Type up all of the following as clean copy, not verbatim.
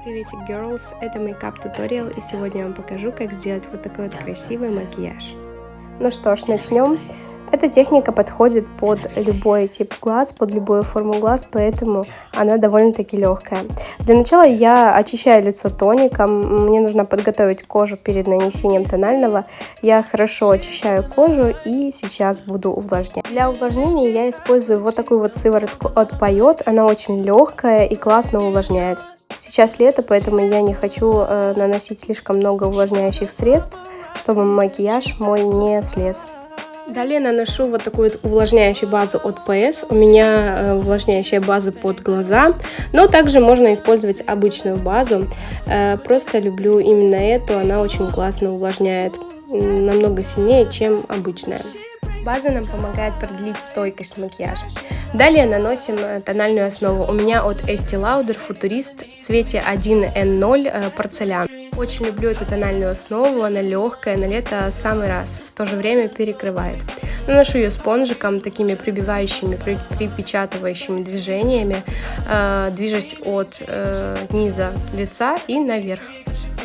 Приветик, girls! Это мейкап туториал, и сегодня я вам покажу, как сделать вот такой вот красивый макияж. Ну что ж, начнем. Эта техника подходит под любой тип глаз, под любую форму глаз, поэтому она довольно-таки легкая. Для начала я очищаю лицо тоником. Мне нужно подготовить кожу перед нанесением тонального. Я хорошо очищаю кожу и сейчас буду увлажнять. Для увлажнения я использую вот такую вот сыворотку от Payot. Она очень легкая и классно увлажняет. Сейчас лето, поэтому я не хочу наносить слишком много увлажняющих средств, чтобы макияж мой не слез. Далее наношу вот такую вот увлажняющую базу от PS. У меня увлажняющая база под глаза, но также можно использовать обычную базу. Просто люблю именно эту, она очень классно увлажняет, намного сильнее, чем обычная. База нам помогает продлить стойкость макияжа. Далее наносим тональную основу. У меня от Estee Lauder Futurist в цвете 1N0 порцелян. Очень люблю эту тональную основу, она легкая, на лето самый раз, в то же время перекрывает. Наношу ее спонжиком, такими прибивающими, припечатывающими движениями, движусь от низа лица и наверх.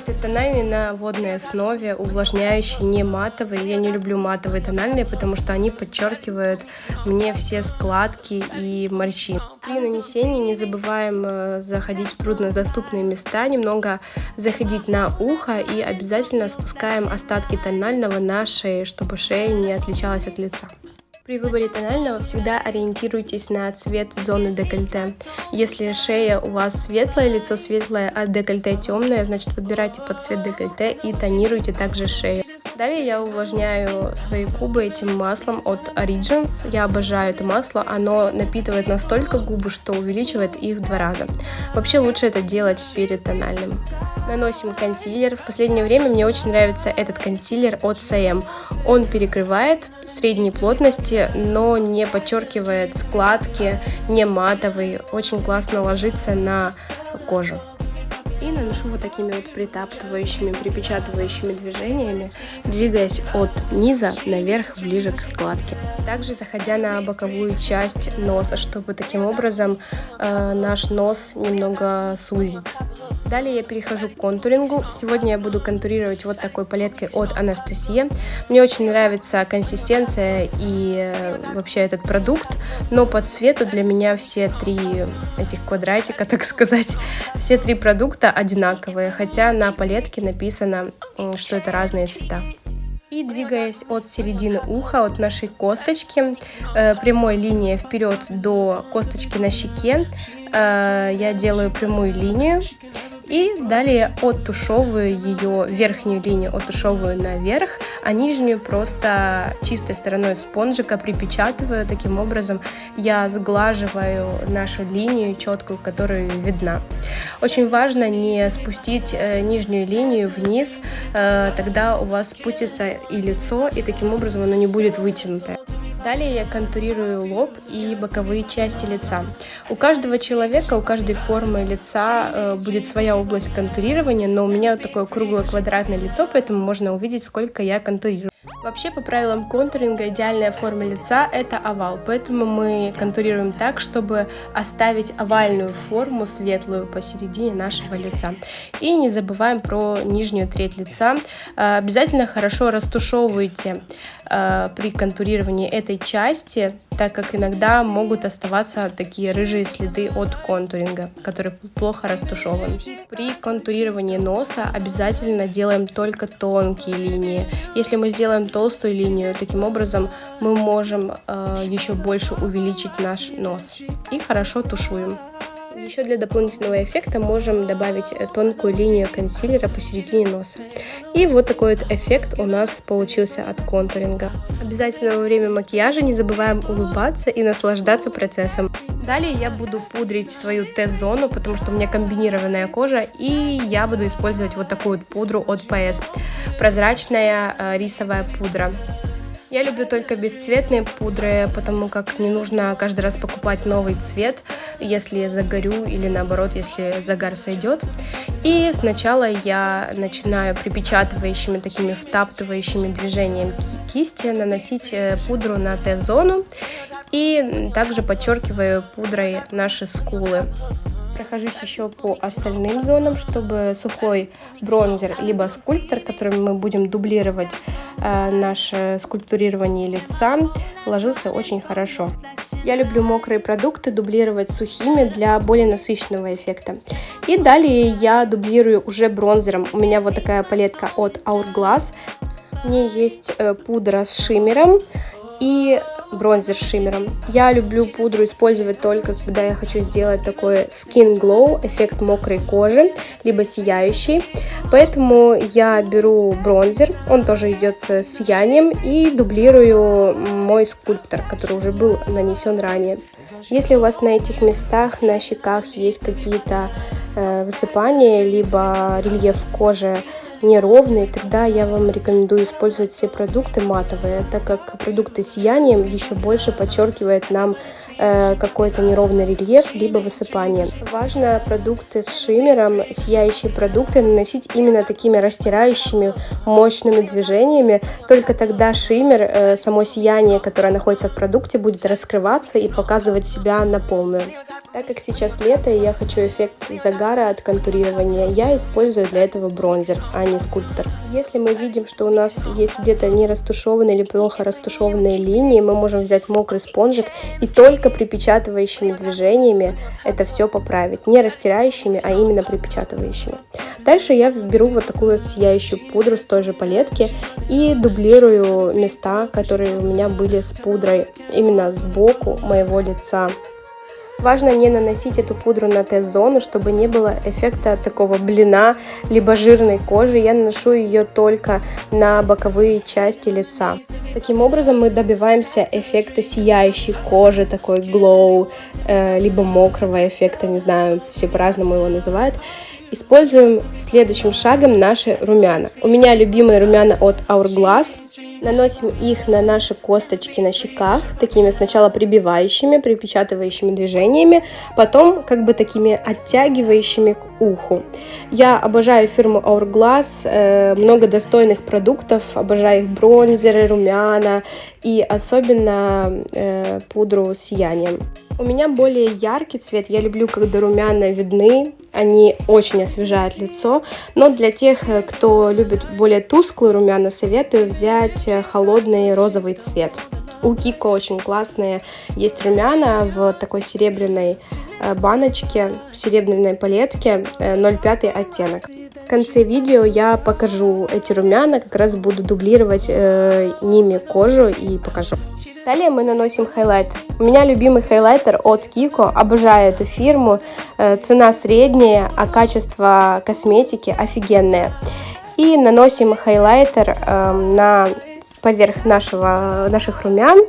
Это тональный на водной основе, увлажняющий, не матовый. Я не люблю матовые тональные, потому что они подчеркивают мне все складки и морщины. При нанесении не забываем заходить в труднодоступные места, немного заходить на ухо и обязательно спускаем остатки тонального на шею, чтобы шея не отличалась от лица. При выборе тонального всегда ориентируйтесь на цвет зоны декольте. Если шея у вас светлая, лицо светлое, а декольте темное, значит подбирайте под цвет декольте и тонируйте также шею. Далее я увлажняю свои губы этим маслом от Origins. Я обожаю это масло, оно напитывает настолько губы, что увеличивает их в 2 раза. Вообще лучше это делать перед тональным. Наносим консилер. В последнее время мне очень нравится этот консилер от CM. Он перекрывает средней плотности, но не подчеркивает складки, не матовый, очень классно ложится на кожу. И наношу вот такими вот притаптывающими, припечатывающими движениями, двигаясь от низа наверх, ближе к складке. Также заходя на боковую часть носа, чтобы таким образом наш нос немного сузить. Далее я перехожу к контурингу. Сегодня я буду контурировать вот такой палеткой от Anastasia. Мне очень нравится консистенция и вообще этот продукт, но по цвету для меня все 3 этих квадратика, так сказать, все 3 продукта одинаковые, хотя на палетке написано, что это разные цвета. И двигаясь от середины уха, от нашей косточки, прямой линией вперед до косточки на щеке, я делаю прямую линию. И далее оттушевываю ее, верхнюю линию оттушевываю наверх, а нижнюю просто чистой стороной спонжика припечатываю. Таким образом я сглаживаю нашу линию четкую, которая видна. Очень важно не спустить нижнюю линию вниз, тогда у вас спустится и лицо, и таким образом оно не будет вытянутое. Далее я контурирую лоб и боковые части лица. У каждого человека, у каждой формы лица будет своя область контурирования, но у меня вот такое круглое квадратное лицо, поэтому можно увидеть, сколько я контурирую. Вообще, по правилам контуринга, идеальная форма лица – это овал, поэтому мы контурируем так, чтобы оставить овальную форму, светлую, посередине нашего лица. И не забываем про нижнюю треть лица. Обязательно хорошо растушевывайте при контурировании этой части, так как иногда могут оставаться такие рыжие следы от контуринга, которые плохо растушеваны. При контурировании носа обязательно делаем только тонкие линии. Если мы сделаем толстую линию, таким образом мы можем еще больше увеличить наш нос. И хорошо тушуем. Еще для дополнительного эффекта можем добавить тонкую линию консилера посередине носа. И вот такой вот эффект у нас получился от контуринга. Обязательно во время макияжа не забываем улыбаться и наслаждаться процессом. Далее я буду пудрить свою T-зону, потому что у меня комбинированная кожа, и я буду использовать вот такую вот пудру от PS. Прозрачная рисовая пудра. Я люблю только бесцветные пудры, потому как не нужно каждый раз покупать новый цвет, если я загорю или наоборот, если загар сойдет. И сначала я начинаю припечатывающими, такими втаптывающими движениями кисти наносить пудру на T-зону и также подчеркиваю пудрой наши скулы. Прохожусь еще по остальным зонам, чтобы сухой бронзер либо скульптор, которым мы будем дублировать наше скульптурирование лица, ложился очень хорошо. Я люблю мокрые продукты дублировать сухими для более насыщенного эффекта. И далее я дублирую уже бронзером. У меня вот такая палетка от Hourglass. В ней есть пудра с шиммером и бронзер с шиммером. Я люблю пудру использовать только когда я хочу сделать такой skin glow, эффект мокрой кожи, либо сияющий. Поэтому я беру бронзер, он тоже идет с сиянием, и дублирую мой скульптор, который уже был нанесен ранее. Если у вас на этих местах, на щеках есть какие-то высыпания, либо рельеф кожи неровный, тогда я вам рекомендую использовать все продукты матовые, так как продукты с сиянием еще больше подчеркивает нам какой-то неровный рельеф, либо высыпание. Важно продукты с шиммером, сияющие продукты наносить именно такими растирающими мощными движениями, только тогда шиммер, само сияние, которое находится в продукте, будет раскрываться и показывать себя на полную. Так как сейчас лето и я хочу эффект загара от контурирования, я использую для этого бронзер, а не скульптор. Если мы видим, что у нас есть где-то не растушеванные или плохо растушеванные линии, мы можем взять мокрый спонжик и только припечатывающими движениями это все поправить. Не растирающими, а именно припечатывающими. Дальше я беру вот такую вот сияющую пудру с той же палетки и дублирую места, которые у меня были с пудрой именно сбоку моего лица. Важно не наносить эту пудру на Т-зону, чтобы не было эффекта такого блина, либо жирной кожи. Я наношу ее только на боковые части лица. Таким образом мы добиваемся эффекта сияющей кожи, такой glow, либо мокрого эффекта, не знаю, все по-разному его называют. Используем следующим шагом наши румяна. У меня любимые румяна от Hourglass. Наносим их на наши косточки на щеках, такими сначала прибивающими, припечатывающими движениями, потом как бы такими оттягивающими к уху. Я обожаю фирму Hourglass, много достойных продуктов, обожаю их бронзеры, румяна и особенно пудру с сиянием. У меня более яркий цвет, я люблю, когда румяна видны, они очень освежают лицо, но для тех, кто любит более тусклые румяна, советую взять холодный розовый цвет. У Kiko очень классные есть румяна в такой серебряной баночке, в серебряной палетке, 0,5 оттенок. В конце видео я покажу эти румяна, как раз буду дублировать ними кожу и покажу. Далее мы наносим хайлайтер. У меня любимый хайлайтер от Kiko, обожаю эту фирму, цена средняя, а качество косметики офигенное. И наносим хайлайтер поверх наших румян.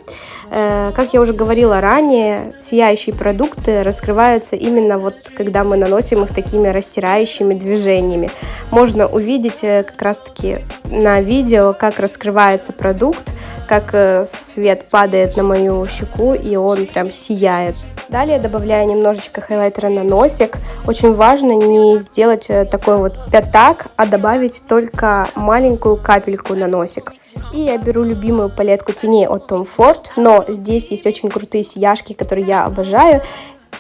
Как я уже говорила ранее, сияющие продукты раскрываются именно вот когда мы наносим их такими растирающими движениями. Можно увидеть как раз таки на видео, как раскрывается продукт, как свет падает на мою щеку и он прям сияет. Далее добавляю немножечко хайлайтера на носик. Очень важно не сделать такой вот пятак, а добавить только маленькую капельку на носик. И я беру любимую палетку теней от Tom Ford, но здесь есть очень крутые сияшки, которые я обожаю.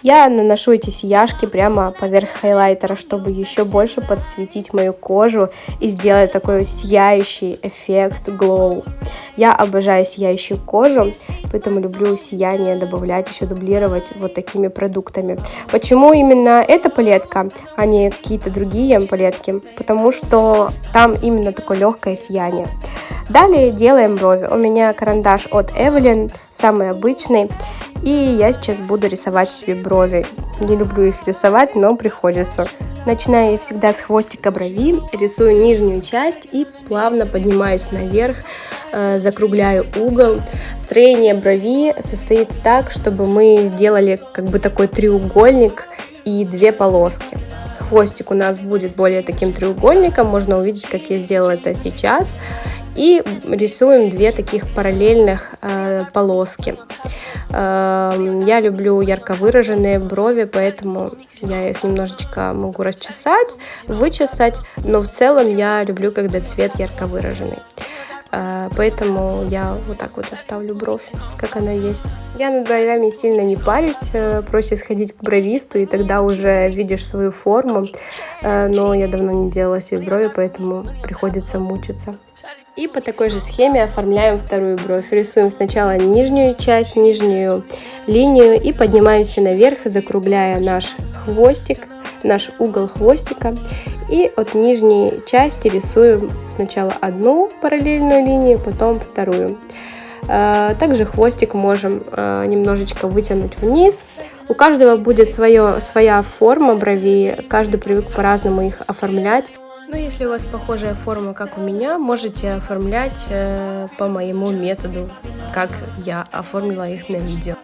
Я наношу эти сияшки прямо поверх хайлайтера, чтобы еще больше подсветить мою кожу и сделать такой сияющий эффект glow. Я обожаю сияющую кожу, поэтому люблю сияние добавлять, еще дублировать вот такими продуктами. Почему именно эта палетка, а не какие-то другие палетки? Потому что там именно такое легкое сияние. Далее делаем брови. У меня карандаш от Evelyn, самый обычный. И я сейчас буду рисовать себе брови. Не люблю их рисовать, но приходится. Начинаю я всегда с хвостика брови, рисую нижнюю часть и плавно поднимаюсь наверх, закругляю угол. Строение брови состоит так, чтобы мы сделали как бы такой треугольник и две полоски. Хвостик у нас будет более таким треугольником, можно увидеть, как я сделала это сейчас. И рисуем две таких параллельных полоски. Я люблю ярко выраженные брови, поэтому я их немножечко могу расчесать, вычесать, но в целом я люблю, когда цвет ярко выраженный. поэтому я вот так вот оставлю бровь, как она есть. Я над бровями сильно не парюсь, проще сходить к бровисту, и тогда уже видишь свою форму, но я давно не делала себе брови, поэтому приходится мучиться. И по такой же схеме оформляем вторую бровь. Рисуем сначала нижнюю часть, нижнюю линию и поднимаемся наверх, закругляя наш хвостик, наш угол хвостика. И от нижней части рисуем сначала одну параллельную линию, потом вторую. Также хвостик можем немножечко вытянуть вниз. У каждого будет своя форма бровей, каждый привык по-разному их оформлять. Но если у вас похожая форма, как у меня, можете оформлять по моему методу, как я оформила их на видео.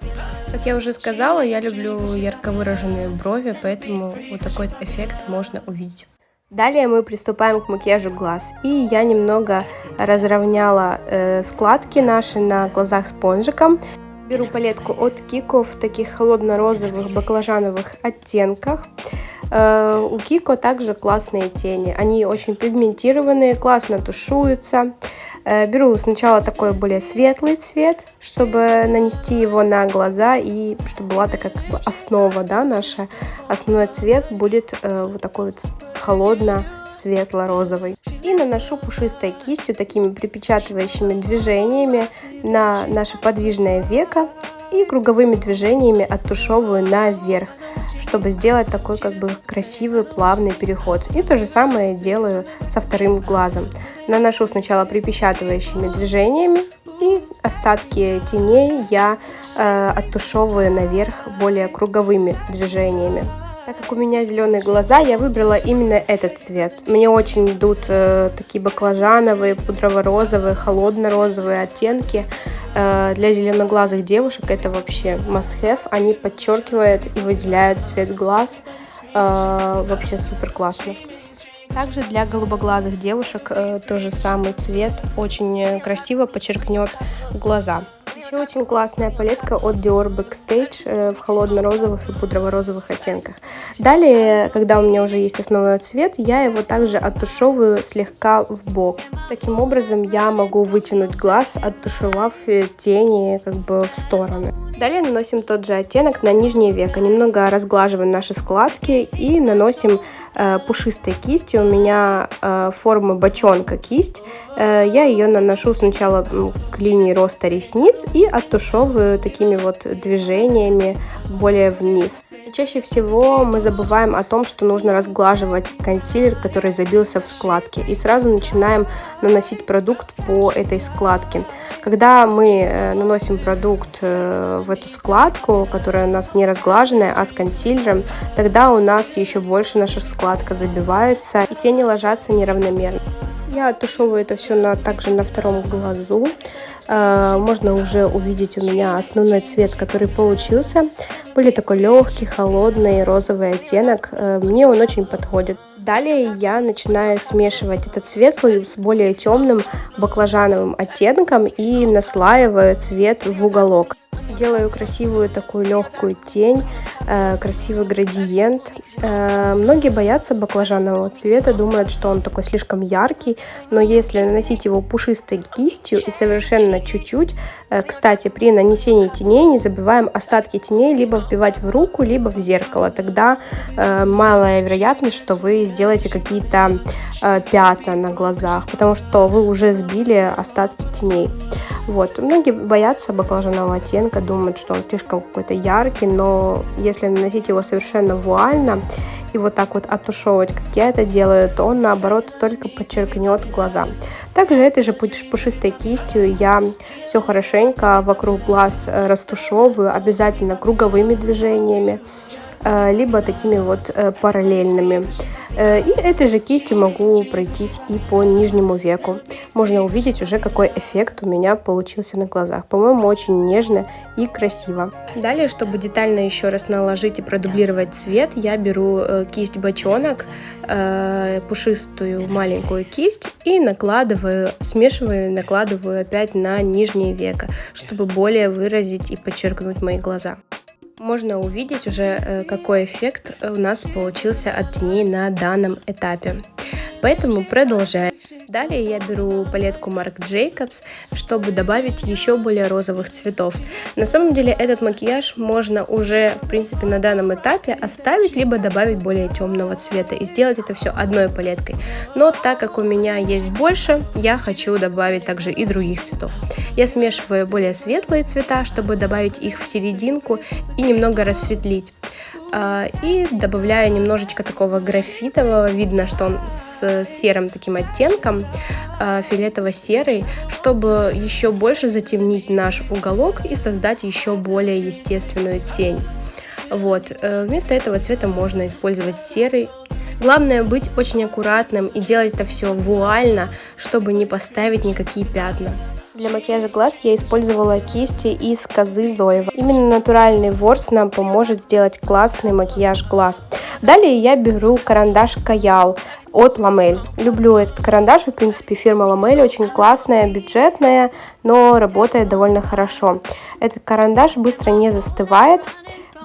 Как я уже сказала, я люблю ярко выраженные брови, поэтому вот такой эффект можно увидеть. Далее мы приступаем к макияжу глаз. И я немного разровняла складки наши на глазах спонжиком. Беру палетку от Kiko в таких холодно-розовых баклажановых оттенках. У Kiko также классные тени. Они очень пигментированные, классно тушуются. Беру сначала такой более светлый цвет, чтобы нанести его на глаза и чтобы была такая как бы основа, да, наша. Основной цвет будет вот такой вот холодно-светло-розовый. И наношу пушистой кистью такими припечатывающими движениями на наше подвижное веко и круговыми движениями оттушевываю наверх, чтобы сделать такой как бы красивый плавный переход. И то же самое делаю со вторым глазом. Наношу сначала припечатывающими движениями и остатки теней я оттушевываю наверх более круговыми движениями. Так как у меня зеленые глаза, я выбрала именно этот цвет. Мне очень идут такие баклажановые, пудрово-розовые, холодно-розовые оттенки. Для зеленоглазых девушек это вообще must have. Они подчеркивают и выделяют цвет глаз. Вообще супер классно. Также для голубоглазых девушек тоже самый цвет очень красиво подчеркнет глаза. Еще очень классная палетка от Dior Backstage в холодно-розовых и пудрово-розовых оттенках. Далее, когда у меня уже есть основной цвет, я его также оттушевываю слегка в бок. Таким образом я могу вытянуть глаз, оттушевав тени как бы в стороны. Далее наносим тот же оттенок на нижнее веко. Немного разглаживаем наши складки и наносим пушистой кистью. У меня формы бочонка кисть. Я ее наношу сначала к линии роста ресниц и оттушевываю такими вот движениями более вниз. И чаще всего мы забываем о том, что нужно разглаживать консилер, который забился в складке, и сразу начинаем наносить продукт по этой складке. Когда мы наносим продукт в эту складку, которая у нас не разглаженная, а с консилером, тогда у нас еще больше наша складка забивается и тени ложатся неравномерно. Я оттушевываю это все также на втором глазу. Можно уже увидеть у меня основной цвет, который получился. Более такой легкий, холодный, розовый оттенок. Мне он очень подходит. Далее я начинаю смешивать этот светлый с более темным баклажановым оттенком и наслаиваю цвет в уголок. Делаю красивую такую легкую тень, красивый градиент. Многие боятся баклажанового цвета, думают, что он такой слишком яркий, но если наносить его пушистой кистью и совершенно чуть-чуть, кстати, при нанесении теней не забываем остатки теней либо вбивать в руку, либо в зеркало. Тогда малая вероятность, что вы сделаете какие-то пятна на глазах, потому что вы уже сбили остатки теней. Вот. Многие боятся баклажанового оттенка, думают, что он слишком какой-то яркий, но если наносить его совершенно вуально и вот так вот оттушевывать, как я это делаю, то он наоборот только подчеркнет глаза. Также этой же пушистой кистью я все хорошенько вокруг глаз растушевываю, обязательно круговыми движениями, либо такими вот параллельными. И этой же кистью могу пройтись и по нижнему веку. Можно увидеть уже, какой эффект у меня получился на глазах. По-моему, очень нежно и красиво. Далее, чтобы детально еще раз наложить и продублировать цвет, я беру кисть бочонок, пушистую маленькую кисть, и накладываю, смешиваю, накладываю опять на нижнее веко, чтобы более выразить и подчеркнуть мои глаза. Можно увидеть уже, какой эффект у нас получился от теней на данном этапе. Поэтому продолжаем. Далее я беру палетку Marc Jacobs, чтобы добавить еще более розовых цветов. На самом деле этот макияж можно уже, в принципе, на данном этапе оставить, либо добавить более темного цвета и сделать это все одной палеткой. Но так как у меня есть больше, я хочу добавить также и других цветов. Я смешиваю более светлые цвета, чтобы добавить их в серединку и немного рассветлить. И добавляю немножечко такого графитового, видно, что он с серым таким оттенком, фиолетово-серый, чтобы еще больше затемнить наш уголок и создать еще более естественную тень. Вот. Вместо этого цвета можно использовать серый. Главное быть очень аккуратным и делать это все вуально, чтобы не поставить никакие пятна. Для макияжа глаз я использовала кисти из козы Зоева. Именно натуральный ворс нам поможет сделать классный макияж глаз. Далее я беру карандаш Каял от Ламель. Люблю этот карандаш, в принципе, фирма Ламель очень классная, бюджетная, но работает довольно хорошо. Этот карандаш быстро не застывает,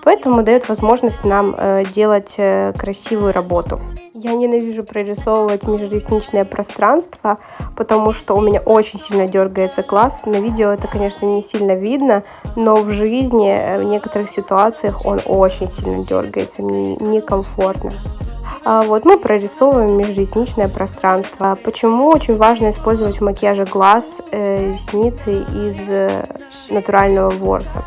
поэтому дает возможность нам делать красивую работу. Я ненавижу прорисовывать межресничное пространство, потому что у меня очень сильно дергается глаз. На видео это, конечно, не сильно видно, но в жизни в некоторых ситуациях он очень сильно дергается, мне некомфортно. Вот мы прорисовываем межресничное пространство. Почему очень важно использовать в макияже глаз ресницы из натурального ворса?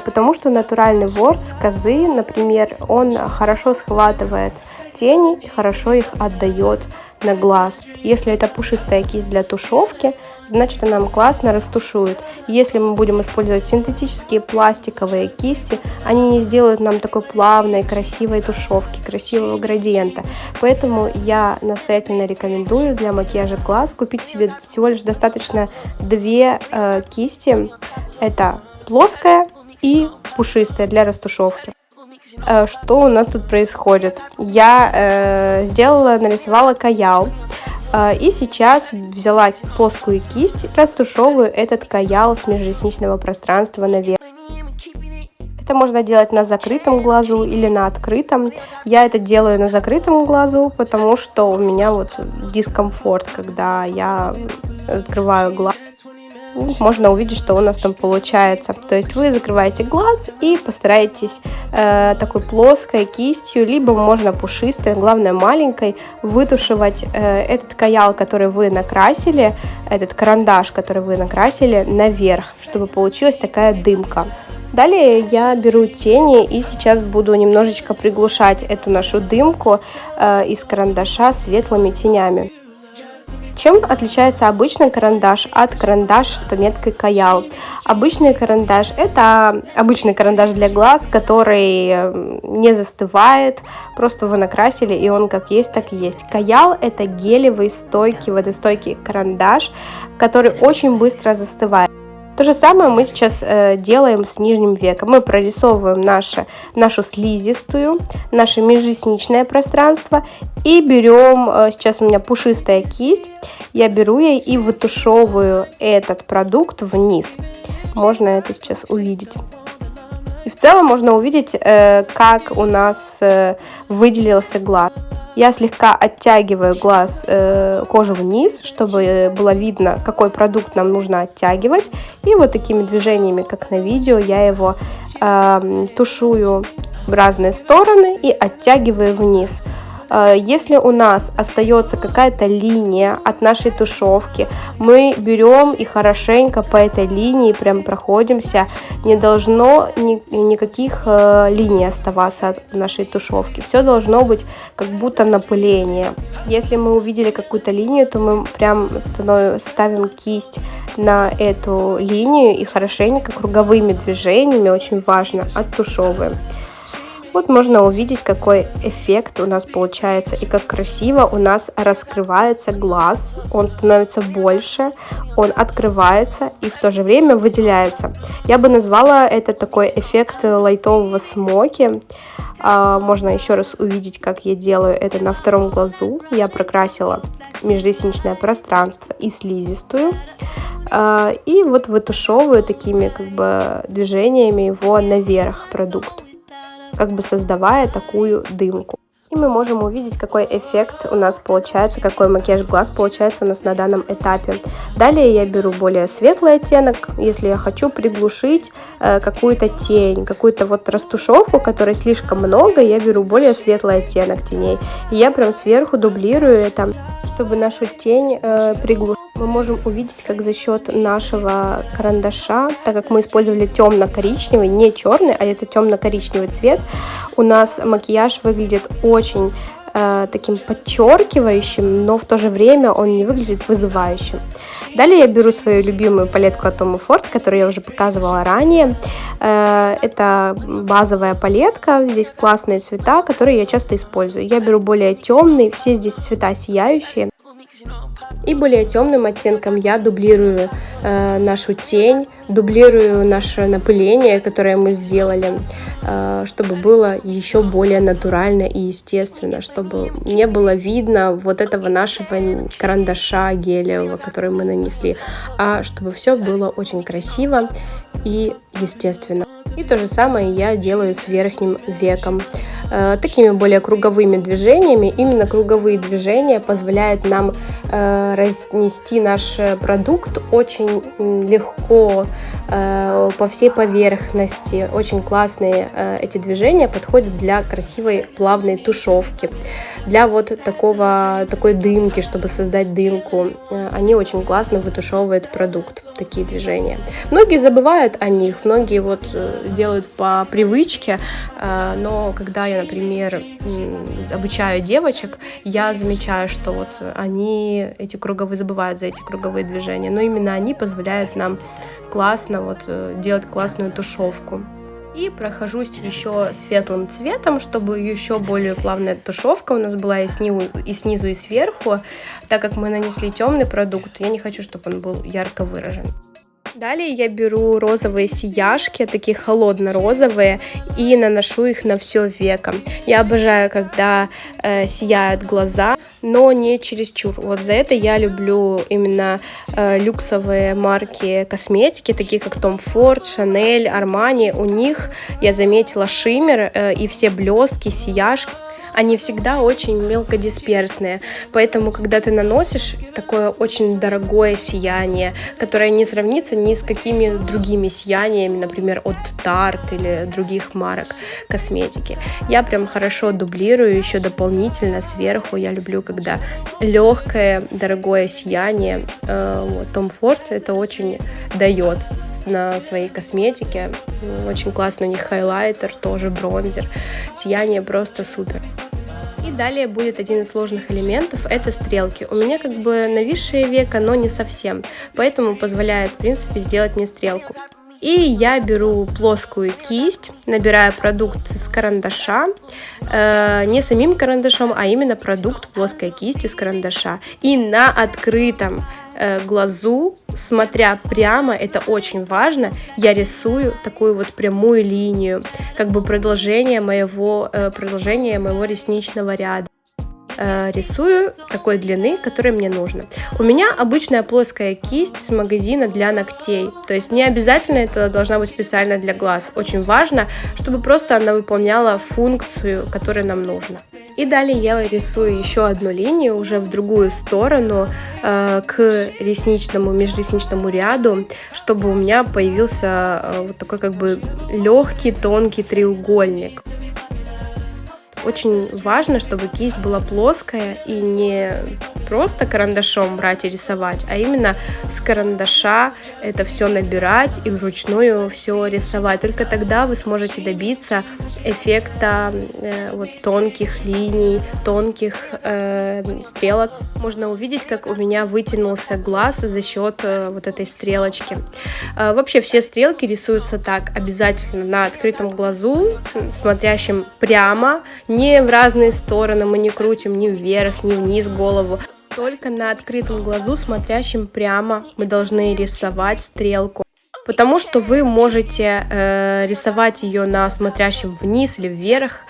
Потому что натуральный ворс козы, например, он хорошо схватывает тени и хорошо их отдает на глаз. Если это пушистая кисть для тушевки, значит она нам классно растушует. Если мы будем использовать синтетические пластиковые кисти, они не сделают нам такой плавной, красивой тушевки, красивого градиента. Поэтому я настоятельно рекомендую для макияжа глаз купить себе всего лишь достаточно 2 кисти. Это плоская и пушистая для растушевки. Что у нас тут происходит? Я нарисовала каял. И сейчас взяла плоскую кисть, растушевываю этот каял с межресничного пространства наверх. Это можно делать на закрытом глазу или на открытом. Я это делаю на закрытом глазу, потому что у меня вот дискомфорт, когда я открываю глаз. Можно увидеть, что у нас там получается. То есть вы закрываете глаз и постараетесь такой плоской кистью, либо можно пушистой, главное маленькой, вытушевать этот каял, который вы накрасили, этот карандаш, который вы накрасили, наверх, чтобы получилась такая дымка. Далее я беру тени и сейчас буду немножечко приглушать эту нашу дымку из карандаша светлыми тенями. Чем отличается обычный карандаш от карандаша с пометкой Каял? Обычный карандаш – это обычный карандаш для глаз, который не застывает, просто вы накрасили, и он как есть, так и есть. Каял – это гелевый, стойкий, водостойкий карандаш, который очень быстро застывает. То же самое мы сейчас делаем с нижним веком. Мы прорисовываем нашу слизистую, наше межресничное пространство и берем, сейчас у меня пушистая кисть, я беру ее и вытушевываю этот продукт вниз. Можно это сейчас увидеть. И в целом можно увидеть, как у нас выделился глаз. Я слегка оттягиваю глаз, кожу вниз, чтобы было видно, какой продукт нам нужно оттягивать. И вот такими движениями, как на видео, я его тушую в разные стороны и оттягиваю вниз. Если у нас остается какая-то линия от нашей тушевки, мы берем и хорошенько по этой линии прям проходимся. Не должно никаких линий оставаться от нашей тушевки. Все должно быть как будто напыление. Если мы увидели какую-то линию, то мы прям ставим кисть на эту линию и хорошенько круговыми движениями, очень важно, оттушевываем. Вот можно увидеть, какой эффект у нас получается и как красиво у нас раскрывается глаз. Он становится больше, он открывается и в то же время выделяется. Я бы назвала это такой эффект лайтового смоки. Можно еще раз увидеть, как я делаю это на втором глазу. Я прокрасила межресничное пространство и слизистую. И вот вытушевываю такими движениями его наверх продукт, создавая такую дымку. И И мы можем увидеть, какой эффект у нас получается, какой макияж глаз получается у нас на данном этапе. Далее я беру более светлый оттенок, если я хочу приглушить какую-то тень, какую-то вот растушевку, которой слишком много, я беру более светлый оттенок теней. И я прям сверху дублирую это, чтобы нашу тень приглушить. Мы можем увидеть, как за счет нашего карандаша, так как мы использовали темно-коричневый, не черный, а это темно-коричневый цвет, у нас макияж выглядит очень таким подчеркивающим, но в то же время он не выглядит вызывающим. Далее я беру свою любимую палетку от Tom Ford, которую я уже показывала ранее. Это базовая палетка, здесь классные цвета, которые я часто использую. Я беру более темные, все здесь цвета сияющие. И более темным оттенком я дублирую нашу тень, дублирую наше напыление, которое мы сделали, чтобы было еще более натурально и естественно, чтобы не было видно вот этого нашего карандаша гелевого, который мы нанесли, а чтобы все было очень красиво и естественно. И то же самое я делаю с верхним веком. Такими более круговыми движениями. Именно круговые движения позволяют нам разнести наш продукт очень легко по всей поверхности. Очень классные эти движения подходят для красивой плавной тушевки. Для вот такой дымки, чтобы создать дымку. Они очень классно вытушевывают продукт, такие движения. Многие забывают о них, многие вот делают по привычке, но когда я, например, обучаю девочек, я замечаю, что вот они забывают за эти круговые движения, но именно они позволяют нам классно делать классную тушевку. И прохожусь еще светлым цветом, чтобы еще более плавная тушевка у нас была и снизу, и сверху. Так как мы нанесли темный продукт, я не хочу, чтобы он был ярко выражен. Далее я беру розовые сияшки, такие холодно-розовые, и наношу их на все веко. Я обожаю, когда сияют глаза, но не чересчур. Вот за это я люблю именно люксовые марки косметики, такие как Tom Ford, Chanel, Armani. У них я заметила шиммер и все блестки, сияшки. Они всегда очень мелкодисперсные, поэтому, когда ты наносишь такое очень дорогое сияние, которое не сравнится ни с какими другими сияниями, например, от Tarte или других марок косметики, я прям хорошо дублирую еще дополнительно сверху. Я люблю, когда легкое, дорогое сияние. Tom Ford это очень дает на своей косметике. Очень классно у них хайлайтер, тоже бронзер. Сияние просто супер. И далее будет один из сложных элементов, это стрелки. У меня как бы нависшее веко, но не совсем, поэтому позволяет, в принципе, сделать мне стрелку. И я беру плоскую кисть, набираю продукт с карандаша, не самим карандашом, а именно продукт плоской кистью с карандаша. И на открытом глазу, смотря прямо, это очень важно, я рисую такую вот прямую линию, как бы продолжение моего ресничного ряда. Рисую такой длины, которой мне нужно. У меня обычная плоская кисть с магазина для ногтей, то есть не обязательно это должна быть специально для глаз. Очень важно, чтобы просто она выполняла функцию, которая нам нужна. И далее я рисую еще одну линию уже в другую сторону к межресничному ряду, чтобы у меня появился вот такой как бы легкий тонкий треугольник. Очень важно, чтобы кисть была плоская и не просто карандашом брать и рисовать, а именно с карандаша это все набирать и вручную все рисовать. Только тогда вы сможете добиться эффекта тонких линий, тонких стрелок. Можно увидеть, как у меня вытянулся глаз за счет вот этой стрелочки. Вообще все стрелки рисуются так, обязательно на открытом глазу, смотрящим прямо, не в разные стороны, мы не крутим ни вверх, ни вниз голову. Только на открытом глазу, смотрящим прямо, мы должны рисовать стрелку. Потому что вы можете рисовать ее на смотрящем вниз или вверх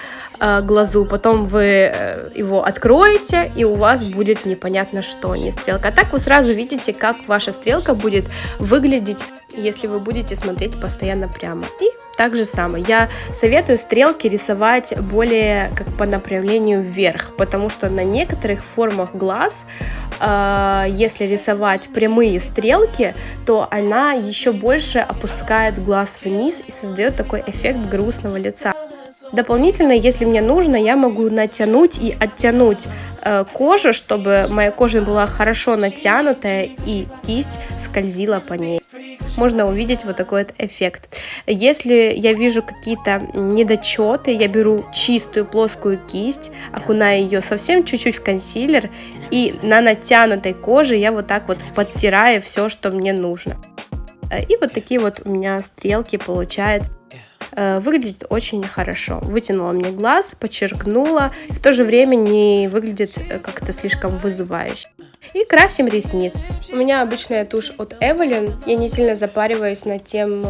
глазу, потом вы его откроете, и у вас будет непонятно что, не стрелка. А так вы сразу видите, как ваша стрелка будет выглядеть если вы будете смотреть постоянно прямо. И так же самое. Я советую стрелки рисовать более как по направлению вверх, потому что на некоторых формах глаз, если рисовать прямые стрелки, то она еще больше опускает глаз вниз и создает такой эффект грустного лица. Дополнительно, если мне нужно, я могу натянуть и оттянуть кожу, чтобы моя кожа была хорошо натянутая и кисть скользила по ней. Можно увидеть вот такой вот эффект. Если я вижу какие-то недочеты, я беру чистую плоскую кисть, окунаю ее совсем чуть-чуть в консилер, и на натянутой коже я вот так вот подтираю все, что мне нужно. И вот такие вот у меня стрелки получаются. Выглядит очень хорошо. Вытянула мне глаз, подчеркнула, в то же время не выглядит как-то слишком вызывающе. И красим ресницы. У меня обычная тушь от Evelyn. Я не сильно запариваюсь над тем,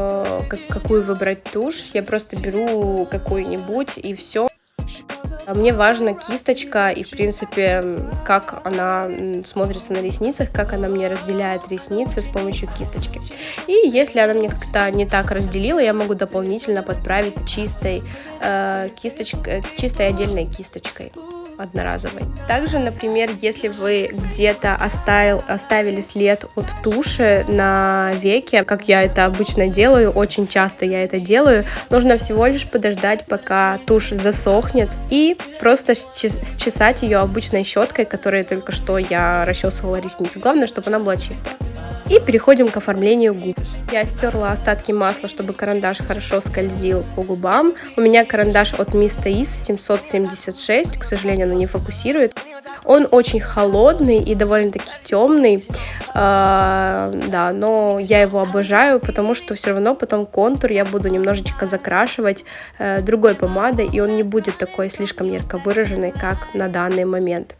какую выбрать тушь. Я просто беру какую-нибудь и все. Мне важна кисточка и, в принципе, как она смотрится на ресницах, как она мне разделяет ресницы с помощью кисточки. И если она мне как-то не так разделила, я могу дополнительно подправить чистой отдельной кисточкой одноразовой. Также, например, если вы где-то оставили след от туши на веке, как я это обычно делаю, очень часто я это делаю, нужно всего лишь подождать, пока тушь засохнет, и просто счесать ее обычной щеткой, которой только что я расчесывала ресницы. Главное, чтобы она была чистая. И переходим к оформлению губ. Я стерла остатки масла, чтобы карандаш хорошо скользил по губам. У меня карандаш от Miss Thais 776, к сожалению, он не фокусирует. Он очень холодный и довольно-таки темный, да, но я его обожаю, потому что все равно потом контур я буду немножечко закрашивать другой помадой, и он не будет такой слишком ярко выраженный, как на данный момент.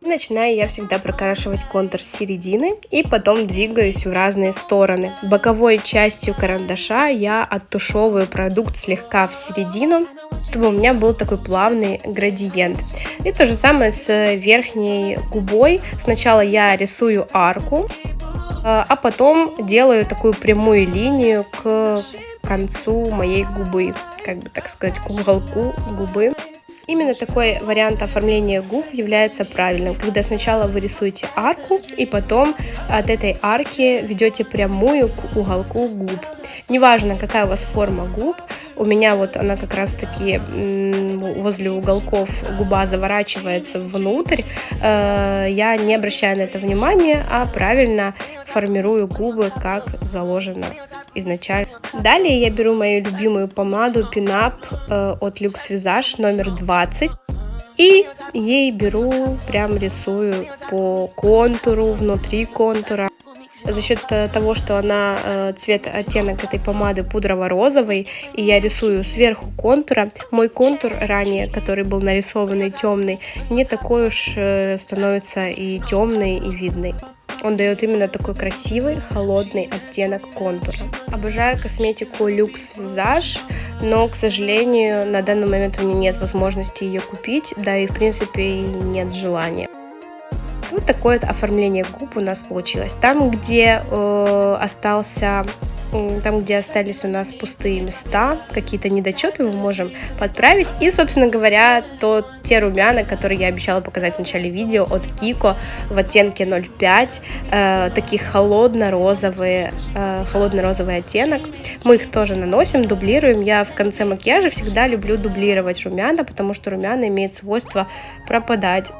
Начинаю я всегда прокрашивать контур с середины и потом двигаюсь в разные стороны. Боковой частью карандаша я оттушевываю продукт слегка в середину, чтобы у меня был такой плавный градиент. И то же самое с верхней губой. Сначала я рисую арку, а потом делаю такую прямую линию к концу моей губы, как бы так сказать, к уголку губы. Именно такой вариант оформления губ является правильным, когда сначала вы рисуете арку и потом от этой арки ведете прямую к уголку губ. Неважно, какая у вас форма губ, у меня вот она как раз таки возле уголков губа заворачивается внутрь, я не обращаю на это внимания, а правильно формирую губы, как заложено изначально. Далее я беру мою любимую помаду Pin-Up от Luxe Visage номер 20 и ей беру, прям рисую по контуру, внутри контура. За счет того, что она оттенок этой помады пудрово-розовый, и я рисую сверху контура, мой контур ранее, который был нарисованный темный, не такой уж становится и темный, и видный. Он дает именно такой красивый, холодный оттенок контура. Обожаю косметику Luxe Visage, но, к сожалению, на данный момент у меня нет возможности ее купить, да и, в принципе, и нет желания. Вот такое вот оформление губ у нас получилось. Там, где остались у нас пустые места, какие-то недочеты мы можем подправить. И, собственно говоря, те румяна, которые я обещала показать в начале видео от Kiko в оттенке 05, таких холодно-розовый оттенок. Мы их тоже наносим, дублируем. Я в конце макияжа всегда люблю дублировать румяна, потому что румяна имеют свойство пропадать.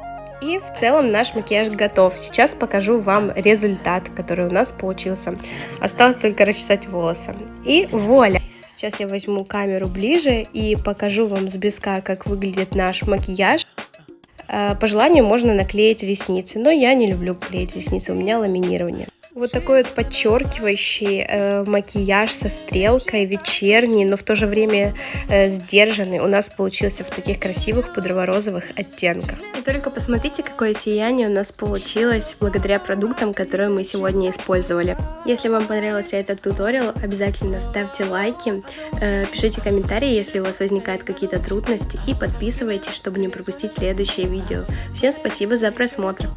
И в целом наш макияж готов. Сейчас покажу вам результат, который у нас получился. Осталось только расчесать волосы. И вуаля! Сейчас я возьму камеру ближе и покажу вам с близка, как выглядит наш макияж. По желанию можно наклеить ресницы, но я не люблю клеить ресницы, у меня ламинирование. Вот такой вот подчеркивающий макияж со стрелкой, вечерний, но в то же время сдержанный у нас получился в таких красивых пудрово-розовых оттенках. И только посмотрите, какое сияние у нас получилось благодаря продуктам, которые мы сегодня использовали. Если вам понравился этот туториал, обязательно ставьте лайки, пишите комментарии, если у вас возникают какие-то трудности, и подписывайтесь, чтобы не пропустить следующее видео. Всем спасибо за просмотр!